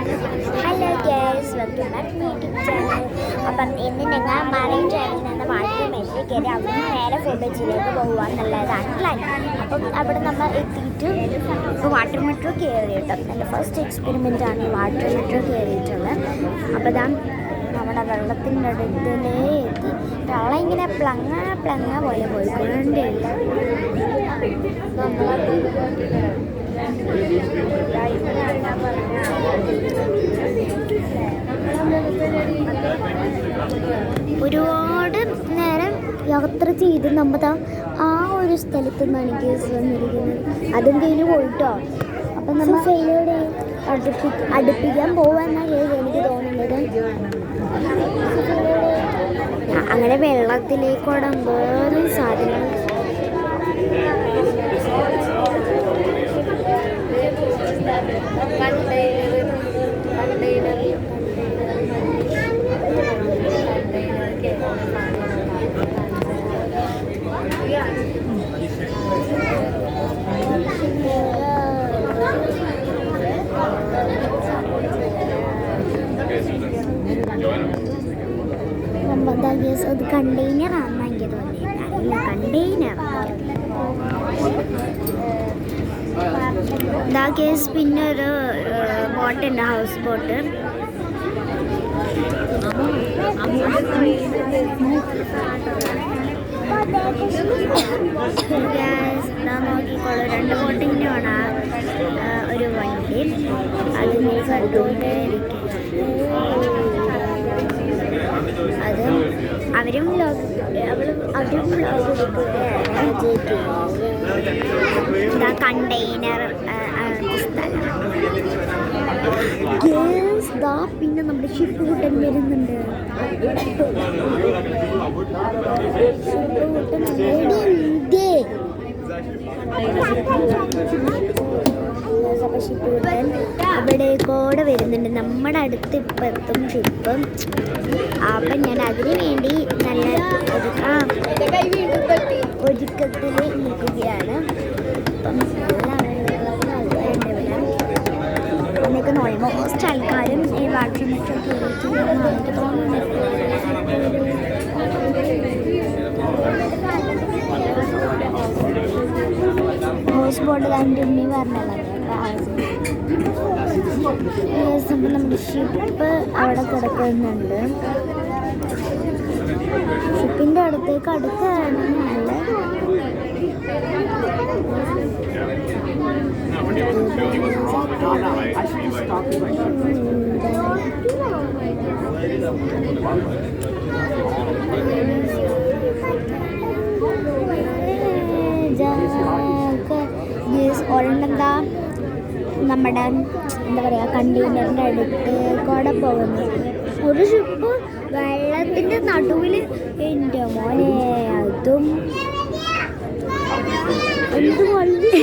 Hello guys, welcome back to YouTube channel. അപ്പം ഇന്ന് ഞങ്ങൾ മറൈൻ ഡ്രൈവിൽ നിന്ന് വാട്ടർ മെട്രിൽ കയറി അവിടെ നിന്ന് നേരെ ഫോർട്ട് കൊച്ചിയിലേക്ക് പോകുകയെന്നുള്ളതാണ് പ്ലാൻ. അപ്പം അവിടെ നമ്മൾ എത്തിയിട്ട് ഇപ്പോൾ വാട്ടർ മെട്രോ കയറി കേട്ടോ. എൻ്റെ ഫസ്റ്റ് എക്സ്പെരിമെൻ്റ് ആണ് ഈ വാട്ടർ മെട്രോ കയറിയിട്ടുള്ളത്. അപ്പോൾ ഇതാ നമ്മുടെ വെള്ളത്തിൻ്റെ അടുത്തിലേ എത്തി. വെള്ളം ഇങ്ങനെ പ്ലങ്ങ പോലെ പോയിക്കൊണ്ടേയില്ല. ഒരുപാട് നേരം യാത്ര ചെയ്ത് നമ്മൾ ആ ഒരു സ്ഥലത്ത് നിന്നാണ് എനിക്ക് വന്നിരിക്കുന്നത്. അതും കഴിഞ്ഞ് പോയിട്ടോ. അപ്പം നമ്മൾ ഫെയിലൂടെ അടുപ്പിക്കാൻ പോകാമെന്നാണ് എനിക്ക് തോന്നുന്നത്. അങ്ങനെ വെള്ളത്തിലേക്കൂടെ എന്തോരം സാധനങ്ങൾ അത് കണ്ടെയ്നർ ആണെന്ന് എനിക്ക് തോന്നിയില്ല. അല്ല, കണ്ടെയ്നർ ദാ കേസ്. പിന്നെ ഒരു ബോട്ടുണ്ട്, ഹൗസ് ബോട്ട്. നോക്കിക്കോളൂ, 2 ബോട്ടിങ്ങിനാണ് ഒരു വണ്ടി. അതിനെ കണ്ടുകൊണ്ടേ അത് അവരും കണ്ടെയ്നർ സ്ഥലം. പിന്നെ നമ്മുടെ ഷിപ്പ് കൂട്ടൻ വരുന്നുണ്ട്. ഷിപ്പ് കൂട്ടൻ അവിടെ കൂടെ വരുന്നുണ്ട്. നമ്മുടെ അടുത്ത് ഇപ്പം എത്തും ഷിപ്പ്. അപ്പം ഞാൻ അതിനു വേണ്ടി നല്ല ഒരുക്കത്തിൽ നിൽക്കുകയാണ്. അപ്പം എന്നൊക്കെ ഓൾമോസ്റ്റ് ആൾക്കാരും ഈ വാട്ടർ മെട്രോ കയറിയിട്ടുണ്ടെന്ന് എനിക്ക് തോന്നുന്നു. ഹൗസ് ബോട്ട് കണ്ടി പറഞ്ഞല്ലോ. നമ്മുടെ ഷിപ്പ് അവിടെ കിടക്കുന്നുണ്ട്. ഷിപ്പിൻ്റെ അടുത്തേക്ക് അടുക്കുകയാണ് നല്ല. ഒരെണ്ണെന്താ നമ്മുടെ എന്താ പറയുക, കണ്ടെയ്നറിൻ്റെ അടുത്ത് കൂടെ പോകുന്നു. ഒരു ഷിപ്പ് വെള്ളത്തിൻ്റെ നടുവിൽ. എൻ്റെ മോനെ, അതും എന്ത് വലിയ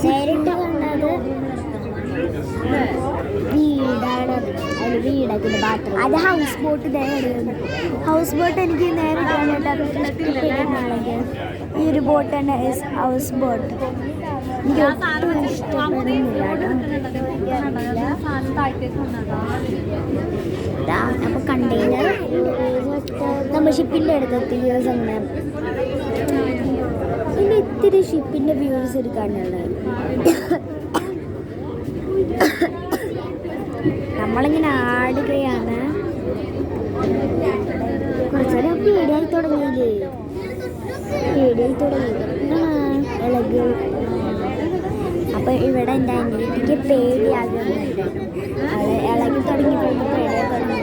നേരിട്ട് കണ്ടത് വീടാണ്. അതിൽ വീടാക്കിൻ്റെ ബാത്റൂം. അത് ഹൗസ് ബോട്ട്. ഹൗസ് ബോട്ട് എനിക്ക് നേരിട്ട് കണ്ടിട്ട് ഇഷ്ടപ്പെടുന്നുണ്ടെങ്കിൽ ഈ ഒരു ബോട്ടാണ് ഹൗസ് ബോട്ട്. എനിക്ക് ഒട്ടും ഇഷ്ടപ്പെടുന്നില്ല. അപ്പോൾ കണ്ടെയ്നർ നമ്മൾ ഷിപ്പിൻ്റെ അടുത്തെത്തി. അങ്ങനെ പിന്നെ ഇത്തിരി ഷിപ്പിൻ്റെ വ്യൂസ് എടുക്കാനുള്ളത്. നമ്മളിങ്ങനെ ആടുകയാണ്. കുറച്ചുകൂടെ പേടിയായി തുടങ്ങി. ഇളകുകൾ. അപ്പോൾ ഇവിടെ എൻ്റെ അനിയത്തിക്ക് പേടിയാകുന്നുണ്ട്. ഇളകി തുടങ്ങിയപ്പോൾ പേടിയായി തുടങ്ങി.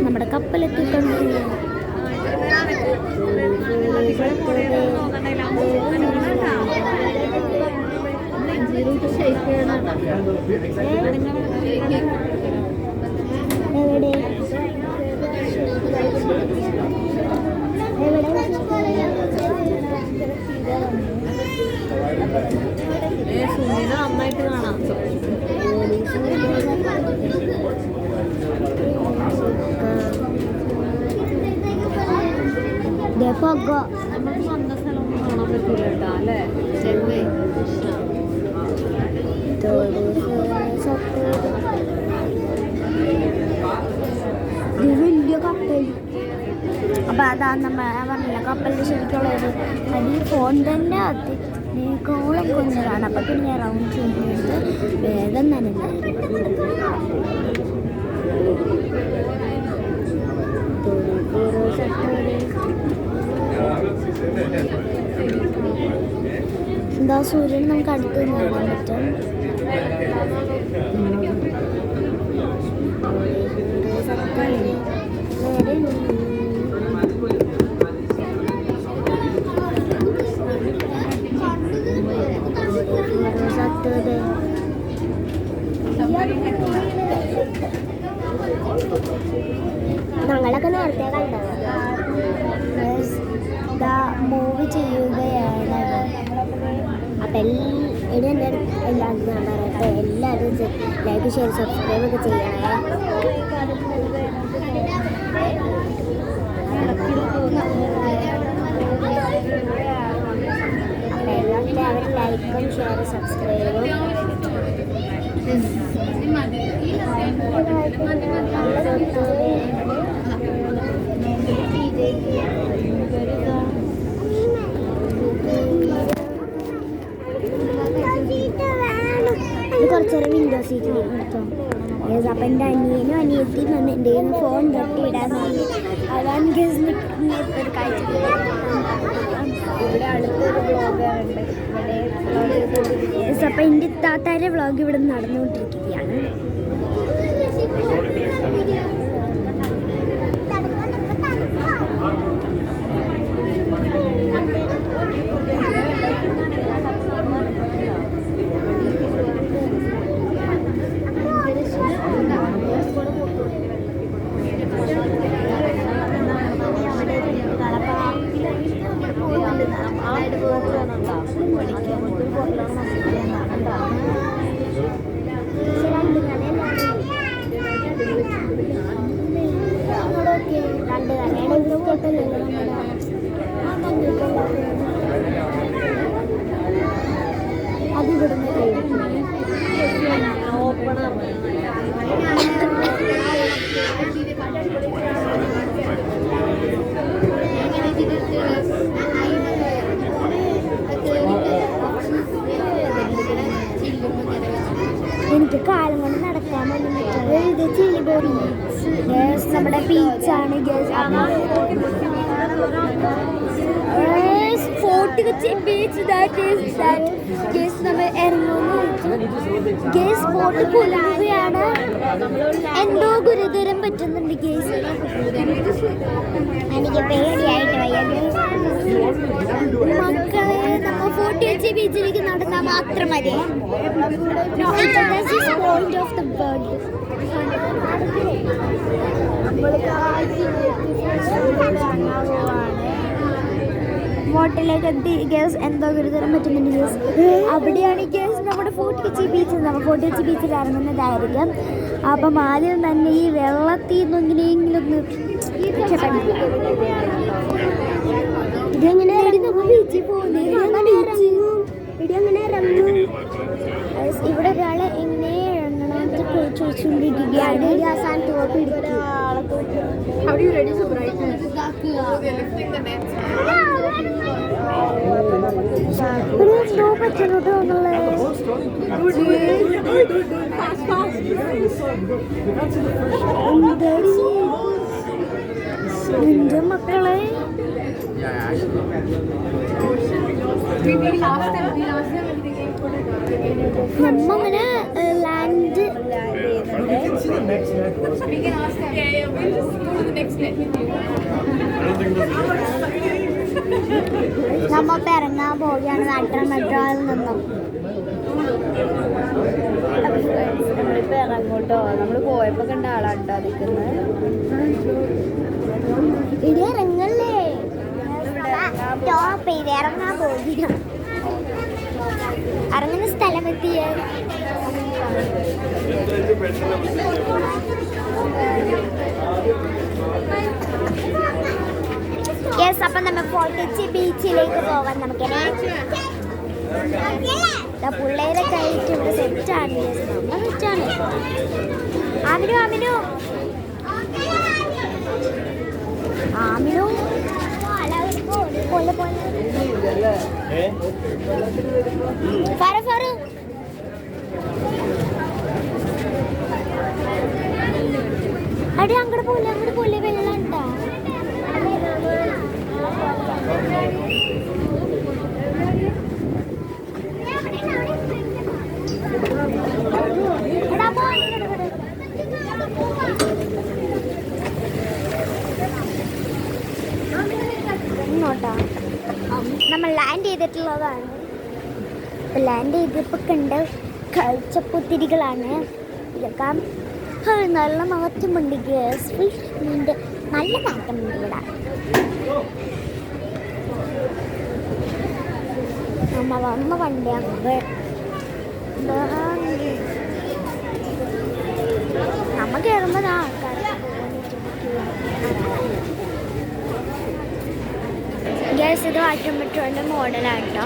നമ്മുടെ കപ്പലെത്തിയിട്ടുണ്ട്. എവിടെ നന്നായിട്ട് കാണാം. നമുക്ക് സ്വന്തം സ്ഥലമൊന്നും കാണാൻ പറ്റില്ല കേട്ടോ, അല്ലേ? ചെന്നൈ അതാ നമ്മൾ പറഞ്ഞില്ല കപ്പലിൻ്റെ ശരിക്കുള്ളൊരു ഈ ഫോൺ തന്നെ അതിനേക്കോളം കൊന്നതാണ്. അപ്പം പിന്നെ ഞാൻ റൗണ്ട് ചെയ്തിട്ട് വേഗം തന്നെ എന്താ സൂര്യൻ നമുക്ക് അടുത്ത് കാണാൻ പറ്റും. ഞങ്ങളൊക്കെ നേരത്തെ കണ്ടത് മൂവി ചെയ്യുകയാണ്. അപ്പം ഇനി എൻ്റെ എല്ലാവരും ഞാൻ പറയട്ടെ, എല്ലാവരും ലൈക്ക് ഷെയർ സബ്സ്ക്രൈബ് ഒക്കെ ചെയ്യണേ. അപ്പം എല്ലാവരും ലൈക്കും ഷെയറും സബ്സ്ക്രൈബും കുറച്ചേരം വിൻഡോ സീറ്റിൽ എടുത്തോ. അപ്പം എൻ്റെ അനിയനും അനിയത്തിയും വന്ന് എൻ്റെ ഫോൺ തട്ടിയിടാൻ നോക്കി. അതാണ് ഗസ് നിൽക്കുന്ന ഒരു കാഴ്ച. ഇവിടെ അടുത്തൊരു വ്ളോഗുണ്ട്. അപ്പം എൻ്റെ താത്താരുടെ വ്ളോഗ് ഇവിടെ നടന്നുകൊണ്ടിരിക്കുകയാണ്. എനിക്ക് കാലം കൊണ്ട് നടക്കാൻ നമ്മുടെ ബീച്ചാണ്. ഫോർട്ട് കൊച്ചി ബീച്ച് നമ്മൾ ഇറങ്ങുന്നു. ഗേസ് ബോട്ട് കുലുങ്ങുകയാണ്. എന്തോ ഗുരുതരം പറ്റുന്നുണ്ട് ഗേസ്. എനിക്ക് പേടിയായിട്ട് വയ്യ മക്കളെ. നമ്മൾ ഫോർട്ട് കൊച്ചി ബീച്ചിലേക്ക് നടന്നാൽ മാത്രം മതി. Point of the bird. ബോട്ടിലേക്ക് എത്തി. ഗ്യാസ് എന്തോ ഗുരുതരം പറ്റുന്നുണ്ട് ഗ്യാസ്. അവിടെയാണ് ഗ്യാസ് നമ്മുടെ ഫോർട്ട് കൊച്ചി ബീച്ച്. നമ്മൾ ഫോർട്ട് കൊച്ചി ബീച്ചിൽ ഇറങ്ങുന്നതായിരിക്കും. അപ്പം ആദ്യം തന്നെ ഈ വെള്ളത്തിൽ നിന്ന് എങ്ങനെയെങ്കിലും ഒന്ന് ഇതെങ്ങനെ ബീച്ചിൽ പോകുന്നത്? ഇങ്ങനെ ഇറങ്ങും. ഇവിടെ ഒരാളെ എങ്ങനെ ഇറങ്ങണമെന്ന് ചോദിച്ചുകൊണ്ടിരിക്കുകയാണ്. ഒരു സ്ലോ പറ്റുന്നുണ്ടോ എന്റെ മക്കളെ. നമ്മങ്ങനെ ലാൻഡ് നമ്മ ഇറങ്ങാൻ പോവുകയാണ് നട്ടമെട്രോയിൽ നിന്നും. നമ്മളിപ്പോൾ ഇറങ്ങോട്ടോ. നമ്മൾ പോയപ്പോൾ കണ്ട ആളാട്ടോ നിൽക്കുന്നത്. ഇടി ഇറങ്ങല്ലേ. ടോപ്പ് ചെയ്ത് ഇറങ്ങാൻ പോവുകയാണ്. ഇറങ്ങുന്ന സ്ഥലമെത്തിയ യെസ്. അപ്പം നമ്മൾ ഫോർട്ട് കൊച്ചി ബീച്ചിലേക്ക് പോവാൻ നമുക്കിനെ പിള്ളേരെ കഴിച്ച് ഇവിടെ സെറ്റാണ്. നമ്മൾ സെറ്റാണ്. അവനും ആമിനു പോലെ പോലെ ഫാറ ഫാറ അടി അങ്ങോട്ട് പോലെ വെള്ളം ഉണ്ടാ ഇങ്ങോട്ടാ നമ്മൾ ലാൻഡ് ചെയ്തിട്ടുള്ളതാണ്. ലാൻഡ് ചെയ്തപ്പോൾ കണ്ട കാഴ്ചപ്പുത്തിരികളാണ് ഇതൊക്കെ. നല്ല മാറ്റമുണ്ട് ഗ്യാസ് ഫിഷിൻ്റെ നല്ല മാറ്റമുണ്ട് ഇവിടെ. നമ്മ വന്ന വണ്ടിയാണ് നമ്മ കയറുമ്പോൾ ആൾക്കാർ ഗ്യാസ് ഇത് വാട്ടർ മെട്രോൻ്റെ മോഡലാണ് കേട്ടോ.